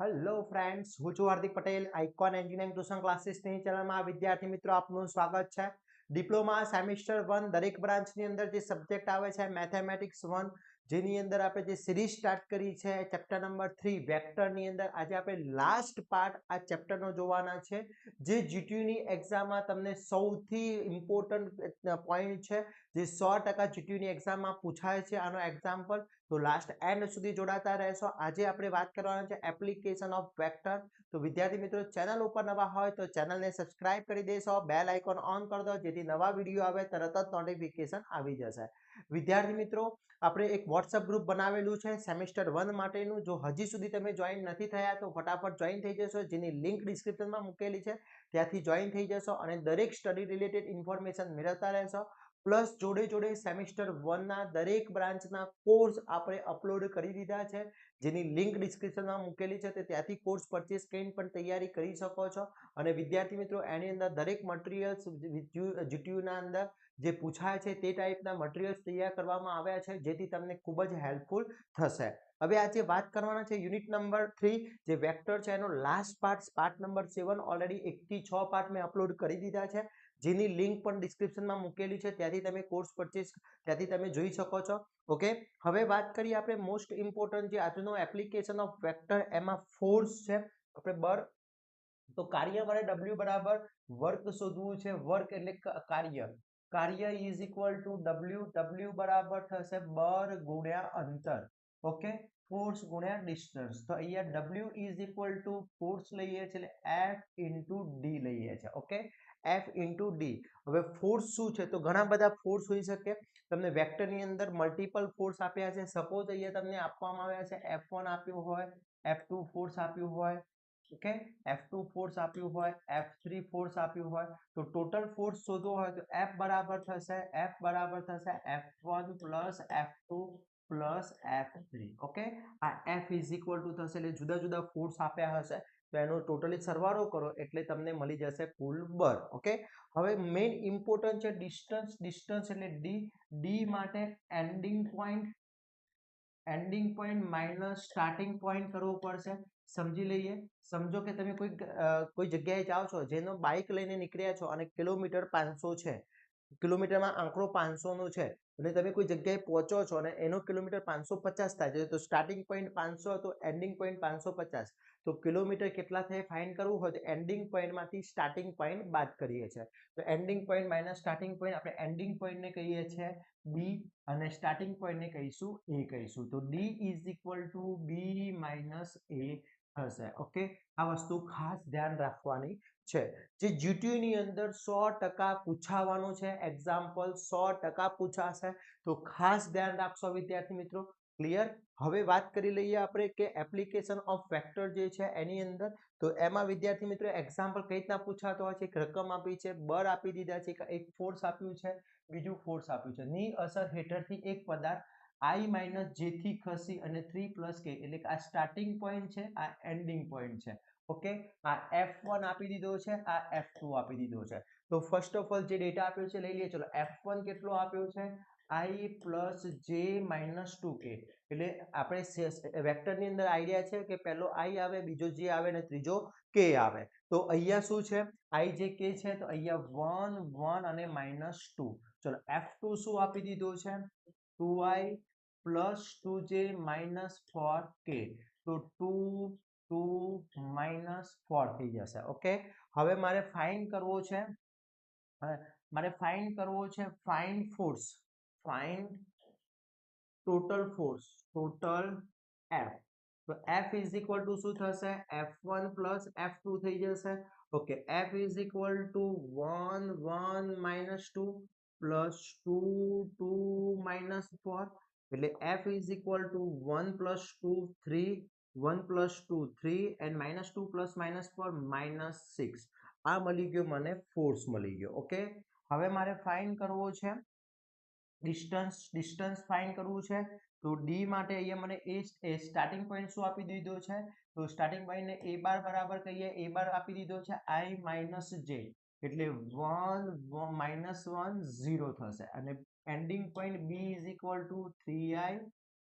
Hello friends, હું છું Hardik Patel. Icon engineering tuition ક્લાસીસની ચેનલમાં વિદ્યાર્થી મિત્રો આપનું સ્વાગત છે. ડિપ્લોમા સેમિસ્ટર 1 દરેક બ્રાન્ચની અંદર જે સબ્જેક્ટ આવે છે મેથેમેટિક્સ 1, જેની અંદર આપણે જે સિરીઝ સ્ટાર્ટ કરી છે ચેપ્ટર નંબર 3 વેક્ટરની અંદર આજે આપણે લાસ્ટ પાર્ટ આ ચેપ્ટરનો જોવાના છે, જે જીટીયુની એક્ઝામમાં તમને સૌથી ઇમ્પોર્ટન્ટ પોઈન્ટ છે, જે 100% જીટીયુની એક્ઝામમાં પૂછાય છે. આનો એક્ઝામ્પલ તો લાસ્ટ એન્ડ સુધી જોડાતા રહેશો. આજે આપણે વાત કરવાના છે એપ્લિકેશન ઓફ વેક્ટર. તો વિદ્યાર્થી મિત્રો, ચેનલ ઉપર નવા હોય તો ચેનલને સબસ્ક્રાઇબ કરી દેશો, બેલ આઇકોન ઓન કરી દો, જેથી નવા વિડીયો આવે તરત જ નોટિફિકેશન આવી જશે. વિદ્યાર્થી મિત્રો, આપણે એક વોટ્સઅપ ગ્રુપ બનાવેલું છે સેમિસ્ટર 1 માટેનું. જો હજી સુધી તમે જોઈન નથી થયા તો ફટાફટ જોઈન થઈ જશો, જેની લિંક ડિસ્ક્રિપ્શનમાં મૂકેલી છે, ત્યાંથી જોઈન થઈ જશો અને દરેક સ્ટડી રિલેટેડ ઇન્ફોર્મેશન મેળવતા રહેશો. પ્લસ જોડે જોડે સેમિસ્ટર 1 ના દરેક બ્રાન્ચના કોર્સ આપણે અપલોડ કરી દીધા છે, જેની લિંક ડિસ્ક્રિપ્શનમાં મૂકેલી છે, તે ત્યાંથી કોર્સ પરચેસ કરીને પણ તૈયારી કરી શકો છો. અને વિદ્યાર્થી મિત્રો, એની અંદર દરેક મટીરિયલ્સ જીટીયુના અંદર જે પૂછાય છે તે ટાઈપના મટીરિયલ્સ તૈયાર કરવામાં આવ્યા છે, જેથી તમને ખૂબ જ હેલ્પફુલ થશે. હવે આજે વાત કરવાના છે યુનિટ નંબર 3 જે વેક્ટર છે એનો લાસ્ટ પાર્ટ નંબર 7. ઓલરેડી 1 થી 6 પાર્ટ મેં અપલોડ કરી દીધા છે, જેની લિંક પણ ડિસ્ક્રિપ્શનમાં મૂકેલી છે, ત્યાંથી તમે કોર્સ પરચેસ ત્યાંથી તમે જોઈ શકો છો. ઓકે, હવે વાત કરીએ આપણે મોસ્ટ ઇમ્પોર્ટન્ટ જે આજનો એપ્લિકેશન ઓફ વેક્ટર, એમાં ફોર્સ છે. આપણે બર તો કાર્ય માટે W બરાબર વર્ક શોધવું છે. વર્ક એટલે કાર્ય. કાર્ય ઇઝ ઇક્વલ ટુ W બરાબર થશે બર ગુણ્યા અંતર. ઓકે, ફોર્સ ગુણ્યા ડિસ્ટન્સ. તો અહીંયા W is equal two force લઈએ છીએ એટલે F ઇન્ટુ ડી લઈએ છીએ. Okay, F into D. હવે ફોર્સ શું છે? તો ઘણા બધા ફોર્સ હોઈ શકે. તમને વેક્ટરની અંદર મલ્ટિપલ ફોર્સ આપ્યા છે. સપોઝ અહીંયા તમને આપવામાં આવ્યા છે F1 આપ્યું હોય, F2 ફોર્સ આપ્યું હોય, ઓકે, F2 ફોર્સ આપ્યું હોય, F3 ફોર્સ આપ્યું હોય, તો ટોટલ ફોર્સ શોધવો હોય તો F બરાબર થશે F1 plus F2 plus F3. Okay, આ F ઇઝ ઇક્વલ ટુ થશે એટલે જુદા જુદા ફોર્સ આપ્યા હશે તો એનો ટોટલી સરવાળો કરો એટલે તમને મળી જશે કુલ બળ. ઓકે, હવે મેઇન ઇમ્પોર્ટન્ટ છે ડિસ્ટન્સ. ડિસ્ટન્સ એટલે ડી માટે ending point minus starting point કરવો પડશે. સમજી લઈએ. સમજો કે તમે કોઈ જગ્યાએ જાઓ છો, જેનો બાઇક લઈને નીકળ્યા છો અને કિલોમીટર 500 છે, કિલોમીટરમાં આંકડો 500 નો છે, અને તમે કોઈ જગ્યાએ પહોંચો છો અને એનો કિલોમીટર 550 થાય છે, તો સ્ટાર્ટિંગ પોઈન્ટ 500 તો એન્ડિંગ પોઈન્ટ 550. તો કિલોમીટર કેટલા થાય ફાઇન્ડ કરવું હોય તો એન્ડિંગ પોઈન્ટમાંથી સ્ટાર્ટિંગ પોઈન્ટ બાદ કરીએ છીએ. તો ending point minus starting point, આપણે એન્ડિંગ પોઈન્ટને કહીએ છીએ બી અને સ્ટાર્ટિંગ પોઈન્ટને કહીશું એ કહીશું. તો D is equal to B minus A થશે. ઓકે, આ વસ્તુ ખાસ ધ્યાન રાખવાની છે. જે જીટીયુની અંદર 100% પૂછાવાનું છે, એક્ઝામ્પલ 100% પૂછાશે, તો ખાસ ધ્યાન રાખશો વિદ્યાર્થી મિત્રો. ક્લિયર? હવે વાત કરી લઈએ આપણે કે એપ્લિકેશન ઓફ વેક્ટર જે છે એની અંદર. તો એમાં વિદ્યાર્થી મિત્રો એક્ઝામ્પલ કઈ રીતના પૂછાતો હોય છે? એક રકમ આપી છે, બળ આપી દીધા છે, એક ફોર્સ આપ્યું છે, બીજું ફોર્સ આપ્યું છે. ની અસર હેઠળથી એક પદાર્થ I માઇનસ જે થી ખસી અને 3 પ્લસ કે એટલે કે આ સ્ટાર્ટિંગ પોઈન્ટ છે, આ એન્ડિંગ પોઈન્ટ છે. ઓકે, આ F1 આપી દીધો છે, આ F2 આપી દીધો છે. તો ફર્સ્ટ ઓફ ઓલ જે ડેટા આપ્યો છે લઈ લઈએ. ચલો, F1 કેટલો આપ્યો છે? I પ્લસ જે માઇનસ 2k. એટલે આપણે વેક્ટરની અંદર આઈડિયા છે કે પહેલો I આવે, બીજો જે આવે ને ત્રીજો k આવે. તો અહીંયા શું છે? I જે k છે તો અહીંયા 1 1 અને -2. ચલો, F2 શું આપી દીધો છે? 2i plus 2j minus 4k. તો 2 2 માઇનસ 4 થઈ જશે. ઓકે, હવે મારે ફાઇન્ડ કરવો છે, find force, find total force, total F. તો F ઇઝ ઇક્વલ ટુ શું થશે? F1 પ્લસ F2 થઈ જશે. Okay, F is equal two 1 1 minus 2 plus 2 2 minus 4. એટલે F is equal two 1 plus 2 3, 1 plus 2 3 and -2 plus -4 -6. આ મળી ગયો મને ફોર્સ મળી ગયો. ઓકે, હવે મારે ફાઇન્ડ કરવો છે ડિસ્ટન્સ ફાઇન્ડ કરવું છે. તો ડી માટે અહીંયા મને એ સ્ટાર્ટિંગ પોઈન્ટ શું આપી દીધો છે? તો સ્ટાર્ટિંગ પોઈન્ટને એ બાર બરાબર કહીએ, એ બાર આપી દીધો છે I માઇનસ જે, એટલે 1 -1 0 થશે. અને ending point B is equal to 3i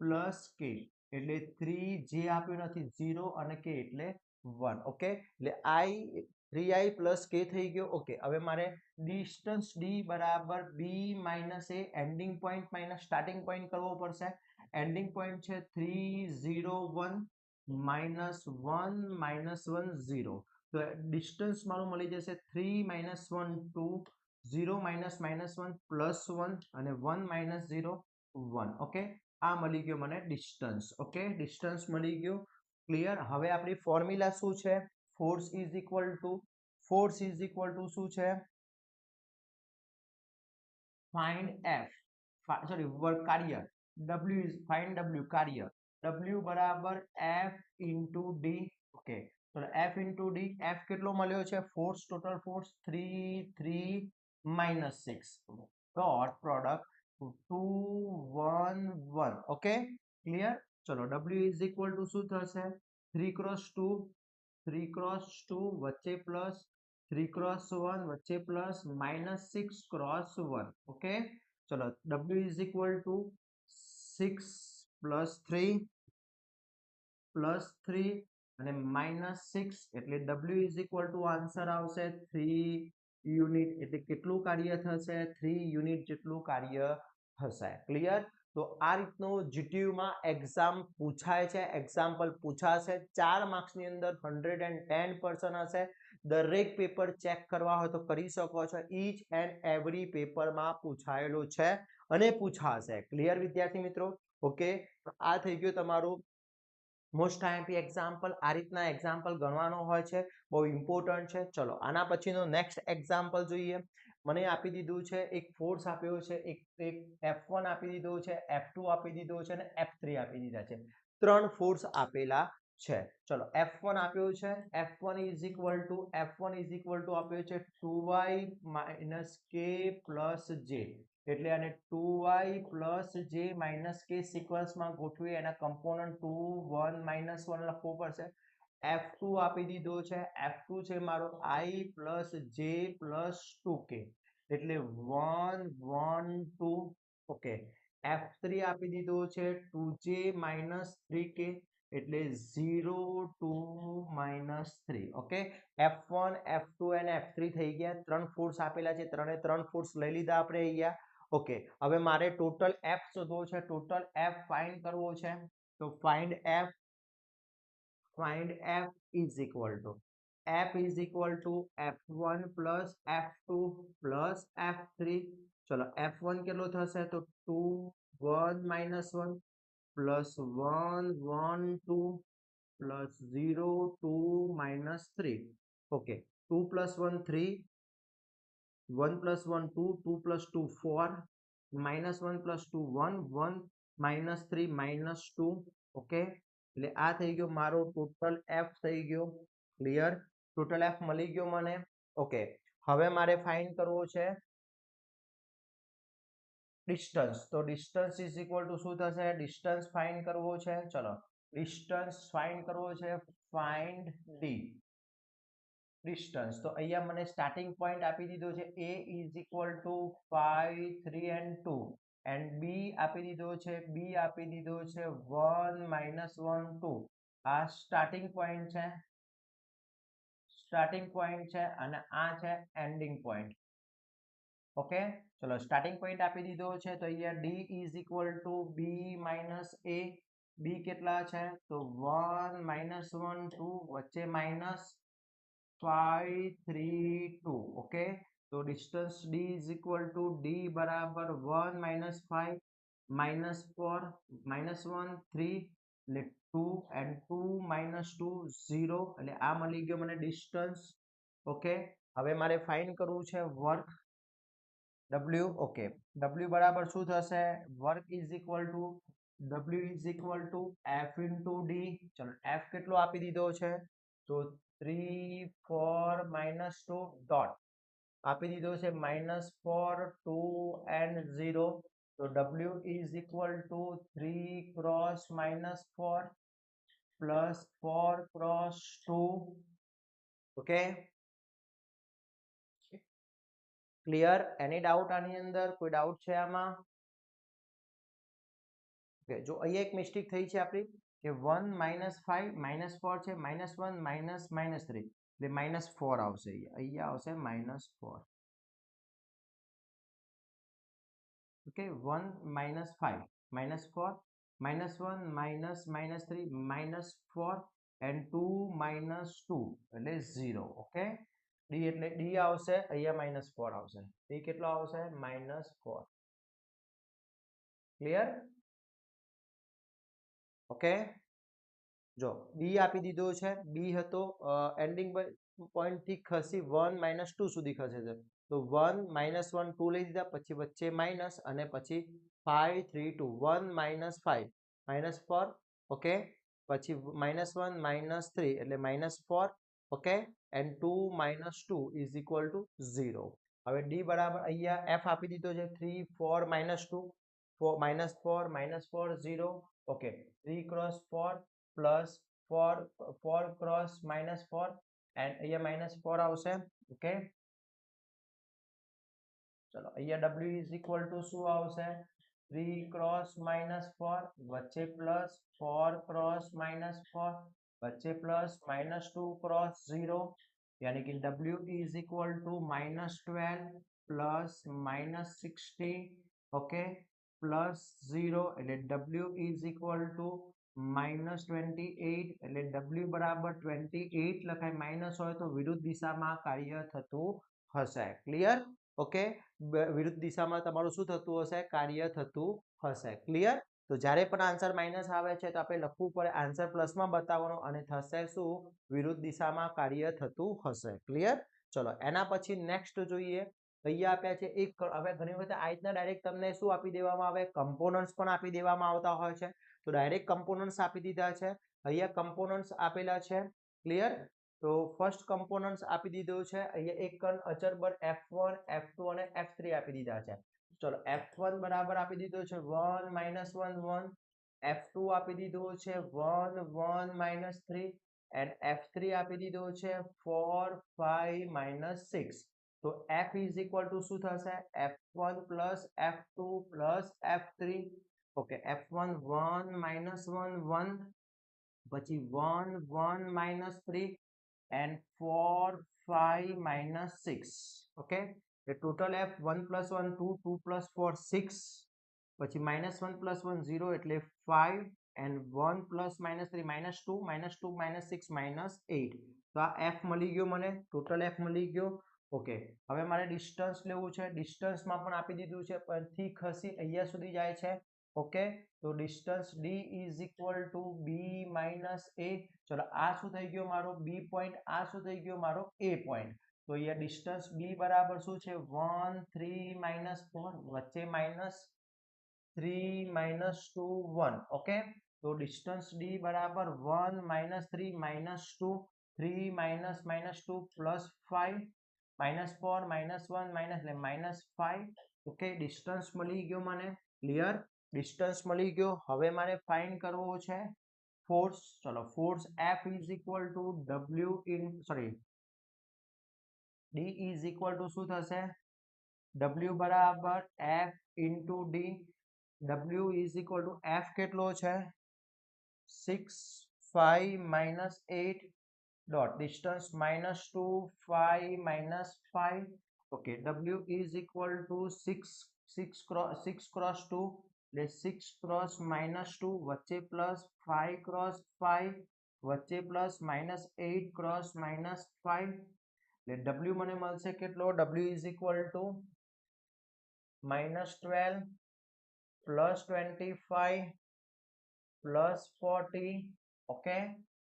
plus કે, એટલે 3 જે આપ્યું નથી 0 અને k એટલે 1 ઓકે એટલે i 3i પ્લસ k થઈ ગયો ઓકે હવે મારે ડિસ્ટન્સ d બરાબર b minus a ending point minus starting point કરવો પડશે એન્ડિંગ પોઈન્ટ છે 301 માઇનસ 1 માઇનસ 1 0 તો ડિસ્ટન્સ મારું મળી જશે 3 માઇનસ 1 2 0 માઇનસ માઇનસ 1 પ્લસ 1 અને 1 માઇનસ 0 1 ઓકે આ મળી ગયો મને ડિસ્ટન્સ ઓકે ડિસ્ટન્સ મળી ગયો ક્લિયર હવે આપણી ફોર્મ્યુલા શું છે ફોર્સ ઇઝ ઇક્વલ ટુ શું છે ફાઇન્ડ એફ સોરી વર્ક કાર્ય w ઇઝ ફાઇન્ડ w કાર્ય w બરાબર f ઇન્ટુ ડી ઓકે તો f ઇન્ટુ ડી f કેટલો મળ્યો છે force total force 3 minus 6 dot product 2 1 1 okay clear ચલો w ઇઝ ઇક્વલ ટુ શું થશે 3 ક્રોસ 2 વચ્ચે પ્લસ 3 ક્રોસ 1 વચ્ચે પ્લસ માઇનસ 6 ક્રોસ 1 ઓકે ચલો w is equal two 6 plus 3 અને માઇનસ 6 એટલે w is equal to answer આવશે 3 યુનિટ એટલે કેટલું કાર્ય થશે 3 યુનિટ જેટલું કાર્ય થશે ક્લિયર તો આ રીતનું જીટીયુ માં એક્ઝામ પૂછાય છે એક્ઝામ્પલ પૂછાશે 4 માર્ક્સની અંદર 110% હશે દરેક પેપર ચેક કરવા હોય તો કરી શકો છો ઈચ એન્ડ એવરી પેપરમાં પૂછાયેલું છે અને પૂછાશે ક્લિયર વિદ્યાર્થી મિત્રો ઓકે આ થઈ ગયું તમારું મોસ્ટ આઈએમપી એક્ઝામ્પલ આ રીતના એક્ઝામ્પલ ગણવાનો હોય છે બહુ ઇમ્પોર્ટન્ટ છે ચલો આના પછીનો નેક્સ્ટ એક્ઝામ્પલ જોઈએ મને આપી દીધું છે એક ફોર્સ આપ્યો છે એક F1 આપી દીધો છે F2 આપી દીધો છે અને F3 આપી દીધા છે ત્રણ ફોર્સ આપેલા છે ચલો F1 આપ્યો છે F1 ઇઝ ઇક્વલ ટુ આપ્યો છે 2y k j એટલે આને 2y j k સિક્વન્સમાં ગોઠવી એના કમ્પોનન્ટ 2 1 1 લખવું પડશે F2 આપી દીધો છે F2 છે મારો I j 2k એટલે 1 1 2 ઓકે F3 આપી દીધો છે 2j 3k એટલે 0 2 3 ઓકે F1 F2 અને F3 થઈ ગયા ત્રણ ફોર્સ આપેલા છે ત્રણ ફોર્સ લઈ લીધા આપણે અહીંયા ઓકે હવે મારે ટોટલ F શોધવો છે ટોટલ F ફાઇન્ડ કરવો છે તો find F is equal two F1 plus F2 plus F3 ચલો F1 કેટલો થશે તો 2 1 1 plus 1 1 2 plus 0 2 3 okay 2 plus 1 3 1 plus 1 2 2 plus 2 4 -1 plus 2 1 1 -3 -2 okay એટલે આ થઈ ગયો મારો ટોટલ F થઈ ગયો ક્લિયર ટોટલ F મળી ગયો મને ઓકે હવે મારે ફાઇન્ડ કરવો છે ડિસ્ટન્સ તો ડિસ્ટન્સ ઇઝ ઇક્વલ ટુ શું થશે ડિસ્ટન્સ ફાઇન્ડ કરવો છે ચલો ડિસ્ટન્સ ફાઇન્ડ કરવો છે ફાઇન્ડ ડી ડિસ્ટન્સ તો અહીંયા મને સ્ટાર્ટિંગ પોઈન્ટ આપી દીધો છે a is equal two 5 3 and 2 and b આપી દીધો છે 1 -1 2 આ સ્ટાર્ટિંગ પોઈન્ટ છે અને આ છે એન્ડિંગ પોઈન્ટ ઓકે ચલો સ્ટાર્ટિંગ પોઈન્ટ આપી દીધો છે તો અહીંયા d is equal two b minus a b કેટલા છે તો 1 -1 2 વચ્ચે માઇનસ 5 3 2 ઓકે તો distance d is equal two d બરાબર 1 -5 -4 -1 3 એટલે 2 and 2 -2 0 એટલે આ મળી ગયો મને ડિસ્ટન્સ ઓકે હવે મારે ફાઇન્ડ કરવું છે વર્ક w ઓકે w બરાબર શું થશે work is equal two w is equal two f into D ચલો f કેટલો આપી દીધો છે તો 3 4 -2 ડોટ આપી દીધો છે -4 2 and 0 તો w is equal two 3 cross -4 plus 4 cross 2 okay clear any doubt આની અંદર કોઈ ડાઉટ છે આમાં ઓકે જો અહીંયા એક મિસ્ટેક થઈ છે આપણી કે 1 -5 -4 છે, -1 -3 એટલે -4 આવશે. અહીંયા આવશે -4. ઓકે, 1 -5 -4 -1 -3 -4 and 2 -2 એટલે 0. ઓકે, ડી એટલે ડી આવશે, અહીંયા -4 આવશે. ડી કેટલો આવશે? -4. ક્લિયર? ઓકે, જો બી આપી દીધો છે. બી હતો એન્ડિંગ પોઈન્ટ થી ખસી 1 -2 સુધી ખસે છે. તો 1 -1 2 લઈ દીધા, પછી વચ્ચે માઇનસ અને પછી 5 3 2 1 -5 -4. ઓકે, પછી -1 -3 એટલે -4. Okay, and 2 -2 is equal two 0. હવે ડી બરાબર અહીંયા એફ આપી દીધો છે 3 4 -2 4 -4 0. ઓકે, 3 × 4 પ્લસ 4 ક્રોસ -4 એન્ડ અહીંયા -4 આવશે. ઓકે, ચલો અહીંયા w ઇઝ ઇક્વલ ટુ શું આવશે? 3 × -4 વચ્ચે પ્લસ 4 × -4 વચ્ચે પ્લસ -2 × 0 यानी कि w is equal to -12 plus -60. Okay, plus 0 એટલે w इज इक्वल टू -28 એટલે w બરાબર 28 લખાય. માઇનસ હોય તો વિરુદ્ધ દિશામાં કાર્ય થતું હશે. ક્લિયર? ઓકે, વિરુદ્ધ દિશામાં તમારું શું થતું હશે? કાર્ય થતું હશે. ક્લિયર? તો જ્યારે પણ આન્સર માઇનસ આવે છે તો આપણે લખવું પડે આન્સર પ્લસમાં બતાવવાનો અને થશે શું? વિરુદ્ધ દિશામાં કાર્ય થતું હશે. ક્લિયર? ચલો એના પછી નેક્સ્ટ જોઈએ. અહીંયા આપ્યા છે એક. હવે ઘણી વખત આ રીતના ડાયરેક્ટ તમને શું આપી દેવામાં આવે? કમ્પોનન્ટ્સ પણ આપી દેવામાં આવતા હોય છે. તો ડાયરેક્ટ કમ્પોનન્ટ્સ આપી દીધા છે. અહીંયા કમ્પોનન્ટ્સ આપેલા છે. ક્લિયર? તો ફર્સ્ટ કમ્પોનન્ટ્સ આપી દીધો છે. અહીંયા એક કણ અચળ બળ F1 F2 અને F3 આપી દીધા છે. ચલો F1 બરાબર આપી દીધો છે 1 -1 1. F2 આપી દીધો છે 1 1 -3 and F3 આપી દીધો છે 4 5 -6. તો F is equal to શું થશે? F1 plus F2 plus F3. Okay, F1 1 -1 1 પછી 1 1 -3 and 4 5 -6. Okay, the total F 1 + 1 2 2 + 4 6 પછી -1 + 1 0 એટલે 5 and 1 + -3 -2 -2 -6 -8. તો આ F મળી ગયો મને, ટોટલ F મળી ગયો. ઓકે, હવે મારે ડિસ્ટન્સ લેવું છે. ડિસ્ટન્સમાં પણ આપી દીધું છે, પરથી ખસી અહીંયા સુધી જાય છે. ઓકે, તો distance D is equal two B - A. ચલો આ શું થઈ ગયો મારો? B point. આ શું થઈ ગયો મારો? A point. તો અહીંયા ડિસ્ટન્સ B બરાબર શું છે? 1 3 -4 વચ્ચે -3 -2 1. ઓકે, તો ડિસ્ટન્સ D બરાબર 1 -3 -2 3 -2 પ્લસ 5 -4 -1 એટલે -5. ઓકે, ડિસ્ટન્સ મળી ગયો મને. ક્લિયર? ડિસ્ટન્સ મળી ગયો. હવે મારે ફાઇન્ડ કરવો છે ફોર્સ. ચલો force F is equal two W in sorry D is equal two શું થશે? W બરાબર F into D. W is equal two F કેટલો છે? 6 5 -8 dot distance -2 5 -5. Okay, W is equal two 6 cross 2 એટલે 6 cross -2 વચ્ચે plus 5 cross 5 વચ્ચે plus -8 cross -5 એટલે W મને મળશે કેટલો? W is equal two -12 plus 25 plus 40. Okay,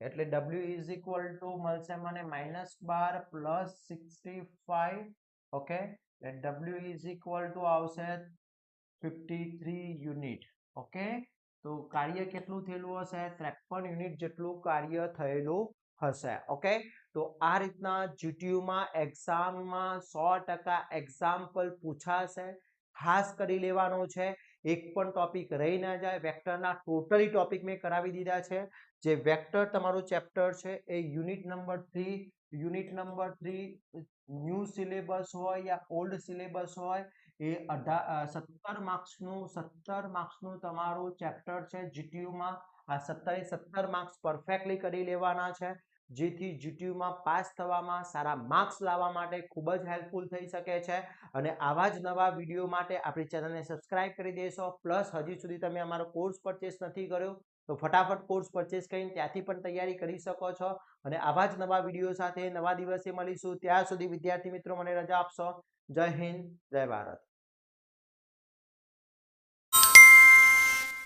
એટલે W ઇઝ ઇક્વલ ટુ મળશે મને -12 પ્લસ 65. ઓકે, એટલે W ઇઝ ઇક્વલ ટુ આવશે 53 યુનિટ. ઓકે, તો કાર્ય કેટલું થયેલું હશે? 53 યુનિટ જેટલું કાર્ય થયેલું હશે. ઓકે, તો આ રીતના જીટીયુમાં એક્ઝામમાં 100% એક્ઝામ્પલ પૂછાશે. ખાસ કરી લેવાનો છે, એક પણ ટોપિક રહી ના જાય. વેક્ટરના ટોટલી ટોપિક મેં કરાવી દીધા છે. જે વેક્ટર તમારું ચેપ્ટર છે એ યુનિટ નંબર 3 ન્યૂ સિલેબસ હોય યા ઓલ્ડ સિલેબસ હોય એ 17 માર્ક્સનું તમારું ચેપ્ટર છે જીટીયુમાં. આ 17 માર્ક્સ પરફેક્ટલી કરી લેવાના છે, જેથી જીટીયુમાં પાસ થવામાં, સારા માર્ક્સ લાવવા માટે ખૂબ જ હેલ્પફુલ થઈ શકે છે. અને આવા જ નવા વિડીયો માટે આપણી ચેનલને સબસ્ક્રાઇબ કરી દેશો. પ્લસ હજી સુધી તમે અમારો કોર્સ પરચેસ નથી કર્યો તો ફટાફટ કોર્સ પરચેસ કરીને ત્યાંથી પણ તૈયારી કરી શકો છો. અને આવા જ નવા વિડીયો સાથે નવા દિવસે મળીશું. ત્યાં સુધી વિદ્યાર્થી મિત્રો મને રજા આપશો. જય હિન્દ, જય ભારત.